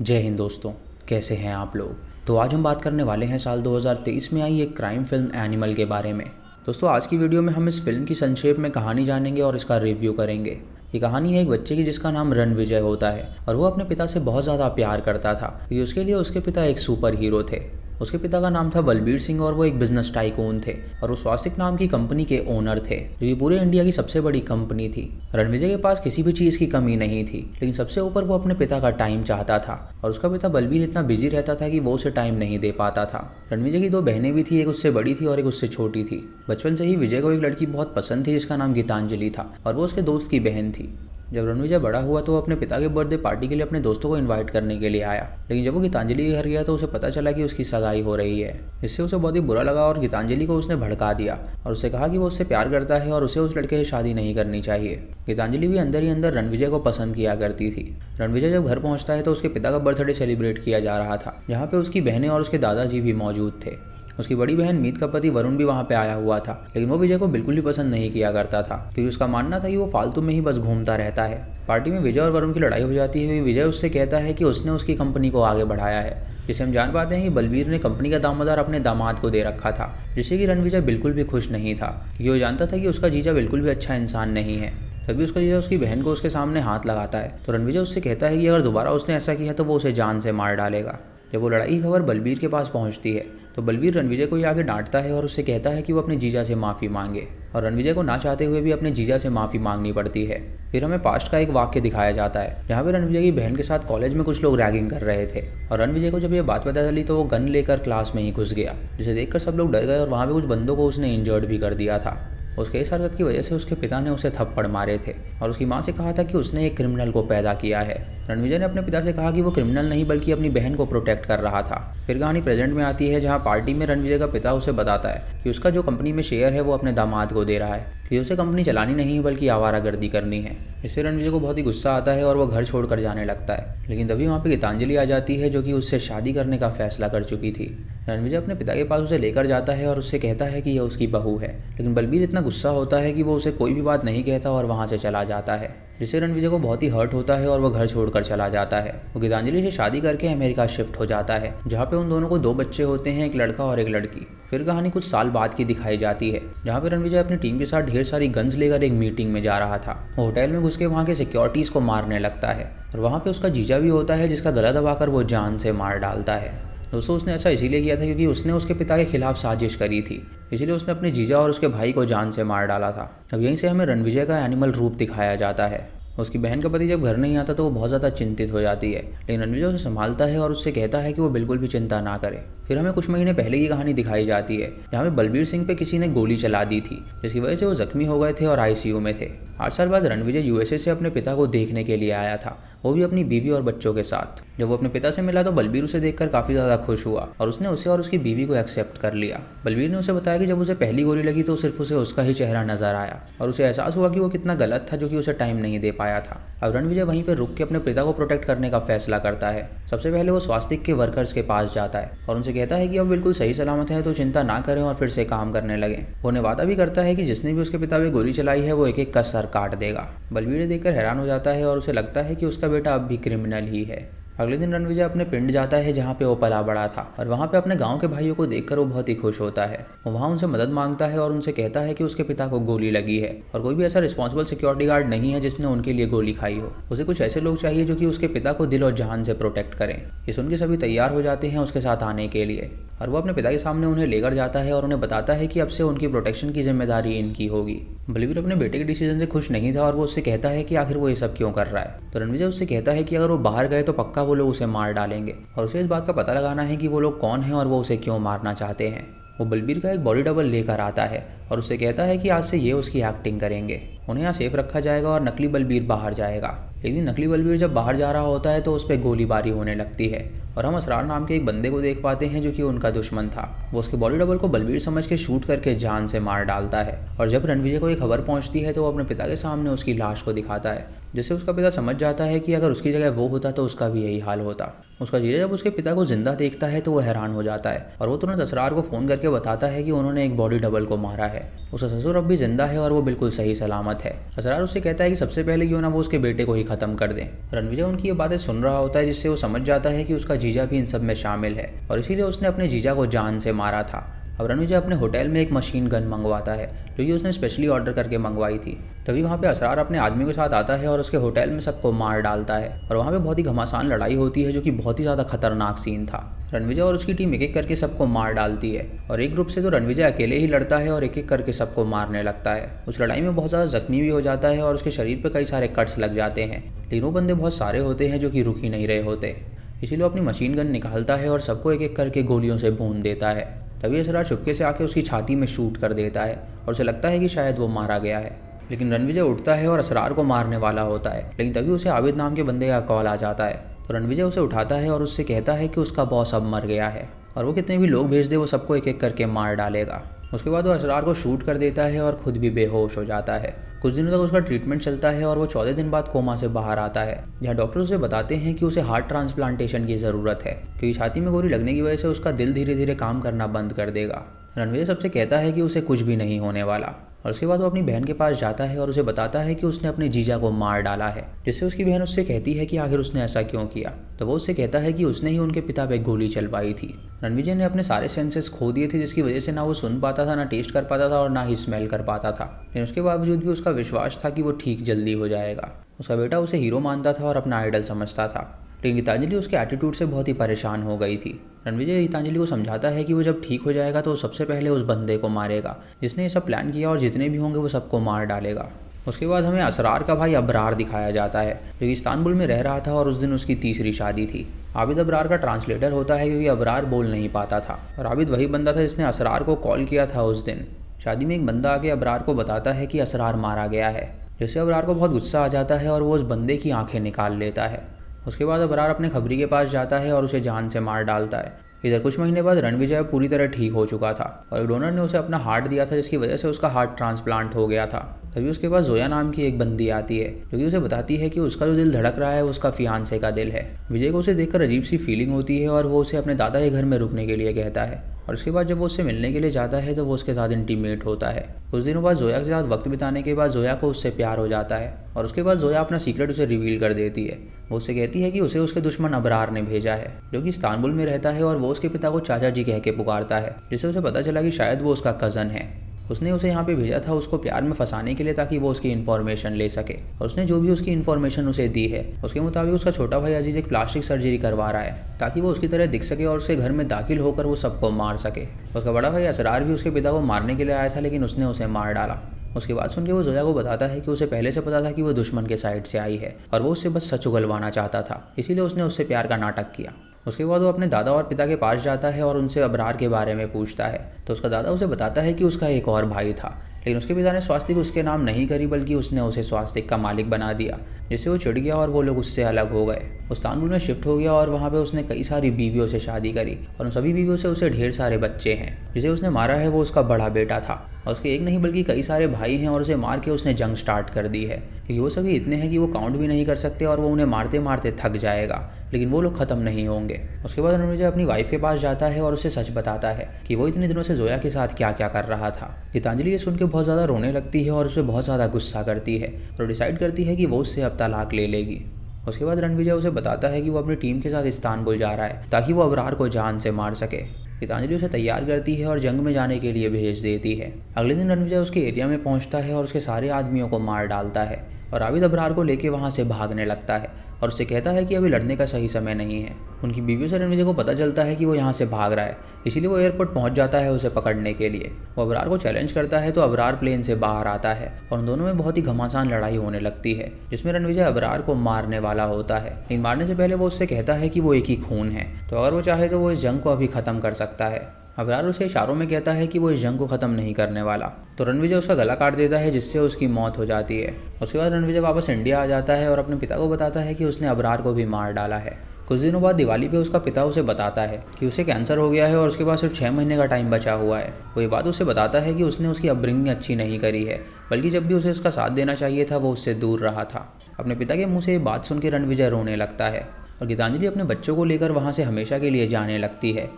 जय हिंद दोस्तों। कैसे हैं आप लोग। तो आज हम बात करने वाले हैं साल 2023 में आई एक क्राइम फिल्म एनिमल के बारे में। दोस्तों आज की वीडियो में हम इस फिल्म की संक्षेप में कहानी जानेंगे और इसका रिव्यू करेंगे। ये कहानी है एक बच्चे की जिसका नाम रणविजय होता है और वो अपने पिता से बहुत ज़्यादा प्यार करता था क्योंकि उसके लिए उसके पिता एक सुपर हीरो थे। उसके पिता का नाम था बलबीर सिंह और वो एक बिजनेस टाइकून थे और वो स्वास्तिक नाम की कंपनी के ओनर थे जो कि पूरे इंडिया की सबसे बड़ी कंपनी थी। रणविजय के पास किसी भी चीज़ की कमी नहीं थी, लेकिन सबसे ऊपर वो अपने पिता का टाइम चाहता था और उसका पिता बलबीर इतना बिजी रहता था कि वो उसे टाइम नहीं दे पाता था। रणविजय की दो बहनें भी थी, एक उससे बड़ी थी और एक उससे छोटी थी। बचपन से ही विजय को एक लड़की बहुत पसंद थी जिसका नाम गीतांजलि था और वो उसके दोस्त की बहन थी। जब रणविजय बड़ा हुआ तो वो अपने पिता के बर्थडे पार्टी के लिए अपने दोस्तों को इनवाइट करने के लिए आया, लेकिन जब वो गीतांजलि के घर गया तो उसे पता चला कि उसकी सगाई हो रही है। इससे उसे बहुत ही बुरा लगा और गीतांजलि को उसने भड़का दिया और उससे कहा कि वो उससे प्यार करता है और उसे उस लड़के से शादी नहीं करनी चाहिए। गीतांजलि भी अंदर ही अंदर रणविजय को पसंद किया करती थी। रणविजय जब घर पहुंचता है तो उसके पिता का बर्थडे सेलिब्रेट किया जा रहा था, जहाँ पे उसकी बहनें और उसके दादाजी भी मौजूद थे। उसकी बड़ी बहन मीत का पति वरुण भी वहाँ पे आया हुआ था, लेकिन वो विजय को बिल्कुल भी पसंद नहीं किया करता था क्योंकि उसका मानना था कि वो फालतू में ही बस घूमता रहता है। पार्टी में विजय और वरुण की लड़ाई हो जाती है क्योंकि विजय उससे कहता है कि उसने उसकी कंपनी को आगे बढ़ाया है, जिससे हम जान पाते हैं कि बलबीर ने कंपनी का दामोदर अपने दामाद को दे रखा था, जिससे कि रणविजय बिल्कुल भी खुश नहीं था क्योंकि वो जानता था कि उसका जीजा बिल्कुल भी अच्छा इंसान नहीं है। तभी उसका जीजा उसकी बहन को उसके सामने हाथ लगाता है तो रणविजय उससे कहता है कि अगर दोबारा उसने ऐसा किया तो वो उसे जान से मार डालेगा। जब वो लड़ाई की खबर बलबीर के पास पहुंचती है तो बलबीर रणविजय को ही आगे डांटता है और उससे कहता है कि वो अपने जीजा से माफ़ी मांगे, और रणविजय को ना चाहते हुए भी अपने जीजा से माफ़ी मांगनी पड़ती है। फिर हमें पास्ट का एक वाक्य दिखाया जाता है जहाँ पे रणविजय की बहन के साथ कॉलेज में कुछ लोग रैगिंग कर रहे थे और रणविजय को जब ये बात पता चली तो वो गन लेकर क्लास में ही घुस गया, जिसे देखकर सब लोग डर गए और वहाँ पे कुछ बंदों को उसने इंजर्ड भी कर दिया था। उसके इस हरकत की वजह से उसके पिता ने उसे थप्पड़ मारे थे और उसकी माँ से कहा था कि उसने एक क्रिमिनल को पैदा किया है। रणविजय ने अपने पिता से कहा कि वो क्रिमिनल नहीं बल्कि अपनी बहन को प्रोटेक्ट कर रहा था। फिर कहानी प्रेजेंट में आती है जहाँ पार्टी में रणविजय का पिता उसे बताता है कि उसका जो कंपनी में शेयर है वो अपने दामाद को दे रहा है कि उसे कंपनी चलानी नहीं है बल्कि आवारागर्दी करनी है। इससे रणविजय को बहुत ही गुस्सा आता है और वो घर छोड़कर जाने लगता है, लेकिन तभी वहाँ पे गीतांजलि आ जाती है जो कि उससे शादी करने का फैसला कर चुकी थी। रणविजय अपने पिता के पास उसे लेकर जाता है और उससे कहता है कि यह उसकी बहू है, लेकिन बलबीर इतना गुस्सा होता है कि वो उसे कोई भी बात नहीं कहता और वहाँ से चला जाता है, जिससे रणविजय को बहुत ही हर्ट होता है और वह घर छोड़कर चला जाता है। वो गीतांजलि से शादी करके अमेरिका शिफ्ट हो जाता है जहाँ पे उन दोनों को दो बच्चे होते हैं, एक लड़का और एक लड़की। फिर कहानी कुछ साल बाद की दिखाई जाती है जहाँ पे रणविजय अपनी टीम के साथ ढेर सारी गन्स लेकर एक मीटिंग में जा रहा था। वो होटल में घुस के वहाँ के सिक्योरिटीज को मारने लगता है और वहाँ पे उसका जीजा भी होता है जिसका गला दबाकर वो जान से मार डालता है। दोस्तों उसने ऐसा इसीलिए किया था क्योंकि उसने उसके पिता के खिलाफ साजिश करी थी, इसीलिए उसने अपने जीजा और उसके भाई को जान से मार डाला था। अब यहीं से हमें रणविजय का एनिमल रूप दिखाया जाता है। उसकी बहन का पति जब घर नहीं आता तो वो बहुत ज़्यादा चिंतित हो जाती है, लेकिन रणविजय उसे संभालता है और उससे कहता है कि वो बिल्कुल भी चिंता ना करे। फिर हमें कुछ महीने पहले की कहानी दिखाई जाती है जहाँ पे बलबीर सिंह पे किसी ने गोली चला दी थी, जिसकी वजह से वो जख्मी हो गए थे और आईसीयू में थे। 8 साल बाद रणविजय यूएसए से अपने पिता को देखने के लिए आया था, वो भी अपनी बीवी और बच्चों के साथ। जब वो अपने पिता से मिला तो बलबीर उसे देखकर काफ़ी ज़्यादा खुश हुआ और उसने उसे और उसकी बीवी को एक्सेप्ट कर लिया। बलबीर ने उसे बताया कि जब उसे पहली गोली लगी तो सिर्फ उसे उसका ही चेहरा नजर आया और उसे एहसास हुआ कि वो कितना गलत था जो कि उसे टाइम नहीं दे पाया था। अब रणविजय वहीं पर रुक के अपने पिता को प्रोटेक्ट करने का फैसला करता है। सबसे पहले वो स्वास्तिक के वर्कर्स के पास जाता है और उनसे कहता है कि अब बिल्कुल सही सलामत है तो चिंता ना करें और फिर से काम करने लगे। वो उन्हें वादा भी करता है कि जिसने भी उसके पिता पे गोली चलाई है वो एक एक का सर काट देगा। बलबीर देखकर हैरान हो जाता है और उसे लगता है कि उसका बेटा अब भी क्रिमिनल ही है। अगले दिन रणविजय अपने पिंड जाता है जहाँ पे वो पला बड़ा था और वहाँ पे अपने गांव के भाइयों को देखकर वो बहुत ही खुश होता है। वो वहाँ उनसे मदद मांगता है और उनसे कहता है कि उसके पिता को गोली लगी है और कोई भी ऐसा रिस्पॉन्सिबल सिक्योरिटी गार्ड नहीं है जिसने उनके लिए गोली खाई हो। उसे कुछ ऐसे लोग चाहिए जो कि उसके पिता को दिल और जान से प्रोटेक्ट करें। ये सुन के सभी तैयार हो जाते हैं उसके साथ आने के लिए और वो अपने पिता के सामने उन्हें लेकर जाता है और उन्हें बताता है कि अब से उनकी प्रोटेक्शन की जिम्मेदारी इनकी होगी। बलबीर अपने बेटे के डिसीजन से खुश नहीं था और वो उससे कहता है कि आखिर वो ये सब क्यों कर रहा है। तो रणविजय उससे कहता है कि अगर वो बाहर गए तो पक्का वो लोग उसे मार डालेंगे और उसे इस बात का पता लगाना है कि वो लोग कौन हैं और वो उसे क्यों मारना चाहते हैं। वो बलबीर का एक बॉडी डबल लेकर आता है और उससे कहता है कि आज से ये उसकी एक्टिंग करेंगे। उन्हें यहाँ सेफ रखा जाएगा और नकली बलबीर बाहर जाएगा। एक दिन नकली बलबीर जब बाहर जा रहा होता है तो उस पर गोलीबारी होने लगती है और हम असरार नाम के एक बंदे को देख पाते हैं जो कि उनका दुश्मन था। वो उसके बॉडी डबल को बलबीर समझ के शूट करके जान से मार डालता है और जब रणविजय को ये खबर पहुंचती है तो वो अपने पिता के सामने उसकी लाश को दिखाता है, जिससे उसका पिता समझ जाता है कि अगर उसकी जगह वो होता तो उसका भी यही हाल होता। उसका जीजा जब उसके पिता को जिंदा देखता है तो वो हैरान हो जाता है और वो तुरंत असरार को फ़ोन करके बताता है कि उन्होंने एक बॉडी डबल को मारा है। उसका ससुर अब भी जिंदा है और वो बिल्कुल सही सलामत है। असरार उससे कहता है कि सबसे पहले क्यों ना वो उसके बेटे को ही ख़त्म कर दें। रणविजय उनकी ये बातें सुन रहा होता है, जिससे वो समझ जाता है कि उसका जीजा भी इन सब में शामिल है और इसीलिए उसने अपने जीजा को जान से मारा था। अब रणविजय अपने होटल में एक मशीन गन मंगवाता है जो कि उसने स्पेशली ऑर्डर करके मंगवाई थी। तभी वहाँ पे असरार अपने आदमी के साथ आता है और उसके होटल में सबको मार डालता है और वहाँ पे बहुत ही घमासान लड़ाई होती है जो कि बहुत ही ज़्यादा खतरनाक सीन था। रणविजय और उसकी टीम एक एक करके सबको मार डालती है और एक ग्रुप से तो रणविजय अकेले ही लड़ता है और एक एक करके सबको मारने लगता है। उस लड़ाई में बहुत ज़्यादा जख्मी भी हो जाता है और उसके शरीर पर कई सारे कट्स लग जाते हैं। तीनों बंदे बहुत सारे होते हैं जो कि रुक ही नहीं रहे होते, इसीलिए वो अपनी मशीन गन निकालता है और सबको एक एक करके गोलियों से भून देता है। तभी असरार चुपके से आके उसकी छाती में शूट कर देता है और उसे लगता है कि शायद वो मारा गया है, लेकिन रणविजय उठता है और असरार को मारने वाला होता है। लेकिन तभी उसे आबिद नाम के बंदे का कॉल आ जाता है तो रणविजय उसे उठाता है और उससे कहता है कि उसका बॉस अब मर गया है और वो कितने भी लोग भेज दे वो सबको एक एक करके मार डालेगा। उसके बाद वो असरार को शूट कर देता है और खुद भी बेहोश हो जाता है। कुछ दिनों तक उसका ट्रीटमेंट चलता है और वो 14 दिन बाद कोमा से बाहर आता है, जहाँ डॉक्टर उसे बताते हैं कि उसे हार्ट ट्रांसप्लांटेशन की ज़रूरत है क्योंकि छाती में गोली लगने की वजह से उसका दिल धीरे धीरे काम करना बंद कर देगा। रणविजय सबसे कहता है कि उसे कुछ भी नहीं होने वाला और उसके बाद वो अपनी बहन के पास जाता है और उसे बताता है कि उसने अपने जीजा को मार डाला है, जिससे उसकी बहन उससे कहती है कि आखिर उसने ऐसा क्यों किया। तो वो उससे कहता है कि उसने ही उनके पिता पे गोली चलवाई थी। रणविजय ने अपने सारे सेंसेस खो दिए थे, जिसकी वजह से ना वो सुन पाता था, ना टेस्ट कर पाता था और ना ही स्मेल कर पाता था, लेकिन उसके बावजूद भी उसका विश्वास था कि वो ठीक जल्दी हो जाएगा। उसका बेटा उसे हीरो मानता था और अपना आइडल समझता था, लेकिन गीतांजलि उसके एटीट्यूड से बहुत ही परेशान हो गई थी। रणविजय गीतांजलि को समझाता है कि वो जब ठीक हो जाएगा तो वो सबसे पहले उस बंदे को मारेगा जिसने ये सब प्लान किया और जितने भी होंगे वो सबको मार डालेगा। उसके बाद हमें असरार का भाई अबरार दिखाया जाता है जो कि इस्तांबुल में रह रहा था और उस दिन उसकी तीसरी शादी थी। आबिद अबरार का ट्रांसलेटर होता है क्योंकि अबरार बोल नहीं पाता था और आबिद वही बंदा था जिसने असरार को कॉल किया था उस दिन। शादी में एक बंदा आके अबरार को बताता है कि असरार मारा गया है, जिससे अबरार को बहुत गुस्सा आ जाता है और वो उस बंदे की आंखें निकाल लेता है। उसके बाद अबरार अपने खबरी के पास जाता है और उसे जान से मार डालता है। इधर कुछ महीने बाद रणविजय पूरी तरह ठीक हो चुका था और एक डोनर ने उसे अपना हार्ट दिया था, जिसकी वजह से उसका हार्ट ट्रांसप्लांट हो गया था। तभी उसके पास जोया नाम की एक बंदी आती है जो कि उसे बताती है कि उसका जो दिल धड़क रहा है उसका फियांसे का दिल है। विजय को उसे देखकर अजीब सी फीलिंग होती है और वो उसे अपने दादा के घर में रुकने के लिए कहता है और उसके बाद जब वो उससे मिलने के लिए जाता है तो वो उसके साथ इंटीमेट होता है। कुछ दिनों बाद जोया के साथ वक्त बिताने के बाद जोया को उससे प्यार हो जाता है और उसके बाद जोया अपना सीक्रेट उसे रिवील कर देती है। वो उससे कहती है कि उसे उसके दुश्मन अबरार ने भेजा है जो कि इस्तांबुल में रहता है और वो उसके पिता को चाचा जी कह के पुकारता है, जिससे उसे पता चला कि शायद वो उसका कज़न है। उसने उसे यहाँ पे भेजा था उसको प्यार में फंसाने के लिए ताकि वो उसकी इन्फॉर्मेशन ले सके और उसने जो भी उसकी इन्फॉर्मेशन उसे दी है उसके मुताबिक उसका छोटा भाई अजीज एक प्लास्टिक सर्जरी करवा रहा है ताकि वो उसकी तरह दिख सके और उसके घर में दाखिल होकर वो सबको मार सके। उसका बड़ा भाई असरार भी उसके पिता को मारने के लिए आया था, लेकिन उसने उसे मार डाला। उसकी बात सुन के वो जोया को बताता है कि उसे पहले से पता था कि वो दुश्मन के साइड से आई है और वो उससे बस सच उगलवाना चाहता था, इसीलिए उसने उससे प्यार का नाटक किया। उसके बाद वो अपने दादा और पिता के पास जाता है और उनसे अबरार के बारे में पूछता है तो उसका दादा उसे बताता है कि उसका एक और भाई था, लेकिन उसके पिता ने स्वास्तिक उसके नाम नहीं करी बल्कि उसने उसे स्वास्तिक का मालिक बना दिया, जिससे वो चिढ़ गया और वो लोग उससे अलग हो गए। वो इस्तांबुल में शिफ्ट हो गया और वहाँ पे उसने कई सारी बीवियों से शादी करी और उन सभी बीवियों से उसे ढेर सारे बच्चे हैं। जिसे उसने मारा है वो उसका बड़ा बेटा था और उसके एक नहीं बल्कि कई सारे भाई हैं और उसे मार के उसने जंग स्टार्ट कर दी है क्योंकि वो सभी इतने हैं कि वो काउंट भी नहीं कर सकते और वो उन्हें मारते मारते थक जाएगा, लेकिन वो लोग ख़त्म नहीं होंगे। उसके बाद रणविजय अपनी वाइफ के पास जाता है और उसे सच बताता है कि वो इतने दिनों से जोया के साथ क्या क्या कर रहा था। गीतांजलि ये सुन के बहुत ज़्यादा रोने लगती है और उसे बहुत ज़्यादा गुस्सा करती है और डिसाइड करती है कि वो उससे अब तलाक ले लेगी। उसके बाद रणविजय उसे बताता है कि वो अपनी टीम के साथ इस्तांबुल जा रहा है ताकि वो अबरार को जान से मार सके। गीतांजलि उसे तैयार करती है और जंग में जाने के लिए भेज देती है। अगले दिन रणविजय उसके एरिया में पहुंचता है और उसके सारे आदमियों को मार डालता है और आबिद अबरार को लेके वहाँ से भागने लगता है और उससे कहता है कि अभी लड़ने का सही समय नहीं है। उनकी बीवियों से रणविजय को पता चलता है कि वो यहाँ से भाग रहा है, इसीलिए वो एयरपोर्ट पहुँच जाता है उसे पकड़ने के लिए। वो अबरार को चैलेंज करता है तो अबरार प्लेन से बाहर आता है और उन दोनों में बहुत ही घमासान लड़ाई होने लगती है, जिसमें रणविजय अबरार को मारने वाला होता है। लेकिन मारने से पहले वो उससे कहता है कि वो एक ही खून है, तो अगर वो चाहे तो वो इस जंग को अभी ख़त्म कर सकता है। अबरार उसे इशारों में कहता है कि वो इस जंग को ख़त्म नहीं करने वाला, तो रणविजय उसका गला काट देता है जिससे उसकी मौत हो जाती है। उसके बाद रणविजय वापस इंडिया आ जाता है और अपने पिता को बताता है कि उसने अबरार को भी मार डाला है। कुछ दिनों बाद दिवाली पे उसका पिता उसे बताता है कि उसे कैंसर हो गया है और उसके पास सिर्फ 6 महीने का टाइम बचा हुआ है। वो ये बात उसे बताता है कि उसने उसकी अपब्रिंगिंग अच्छी नहीं करी है, बल्कि जब भी उसे उसका साथ देना चाहिए था वो उससे दूर रहा था। अपने पिता के मुंह से ये बात सुन के रणविजय रोने लगता है और गीतांजलि अपने बच्चों को लेकर वहाँ से हमेशा के लिए जाने लगती है।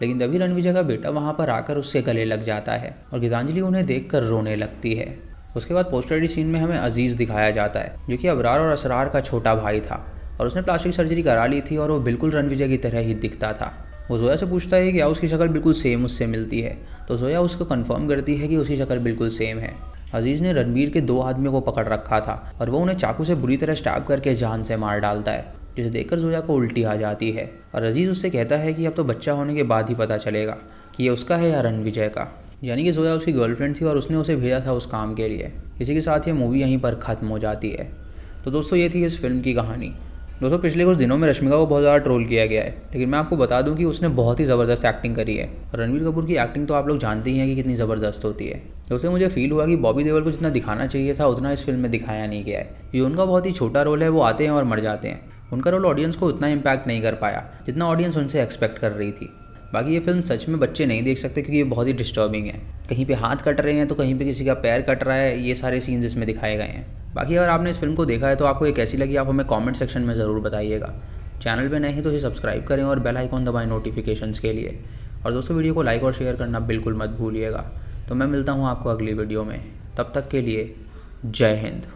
लेकिन तभी रणविजय का बेटा वहाँ पर आकर उससे गले लग जाता है और गीतांजलि उन्हें देखकर रोने लगती है। उसके बाद पोस्ट क्रेडिट सीन में हमें अजीज़ दिखाया जाता है, जो कि अबरार और असरार का छोटा भाई था और उसने प्लास्टिक सर्जरी करा ली थी और वो बिल्कुल रणविजय की तरह ही दिखता था। वो जोया से पूछता है कि क्या उसकी शक्ल बिल्कुल सेम उससे मिलती है, तो जोया उसको कंफर्म करती है कि उसकी शक्ल बिल्कुल सेम है। अजीज़ ने रणवीर के 2 आदमियों को पकड़ रखा था और वो उन्हें चाकू से बुरी तरह स्टैब करके जान से मार डालता है, जिसे देखकर जोया को उल्टी आ जाती है और अजीज़ उससे कहता है कि अब तो बच्चा होने के बाद ही पता चलेगा कि ये उसका है या रणविजय का। यानी कि जोया उसकी गर्लफ्रेंड थी और उसने उसे भेजा था उस काम के लिए। इसी के साथ ये मूवी यहीं पर ख़त्म हो जाती है। तो दोस्तों ये थी इस फिल्म की कहानी। दोस्तों पिछले कुछ दिनों में रश्मिका को बहुत ज़्यादा ट्रोल किया गया है, लेकिन मैं आपको बता दूं कि उसने बहुत ही ज़बरदस्त एक्टिंग करी है। रणबीर कपूर की एक्टिंग तो आप लोग जानते ही हैं कि कितनी ज़बरदस्त होती है। दोस्तों मुझे फील हुआ कि बॉबी देओल को जितना दिखाना चाहिए था उतना इस फिल्म में दिखाया नहीं गया है। ये उनका बहुत ही छोटा रोल है, वो आते हैं और मर जाते हैं। उनका रोल ऑडियंस को उतना इम्पैक्ट नहीं कर पाया जितना ऑडियंस उनसे एक्सपेक्ट कर रही थी। बाकी ये फिल्म सच में बच्चे नहीं देख सकते क्योंकि ये बहुत ही डिस्टर्बिंग है। कहीं पे हाथ कट रहे हैं तो कहीं पे किसी का पैर कट रहा है, ये सारे सीन्स इसमें दिखाए गए हैं। बाकी अगर आपने इस फिल्म को देखा है तो आपको ये कैसी लगी आप हमें कमेंट सेक्शन में ज़रूर बताइएगा। चैनल पे नए हैं तो इसे सब्सक्राइब करें और बेल आइकॉन दबाएं नोटिफिकेशंस के लिए। और दोस्तों वीडियो को लाइक और शेयर करना बिल्कुल मत भूलिएगा। तो मैं मिलता हूँ आपको अगली वीडियो में, तब तक के लिए जय हिंद।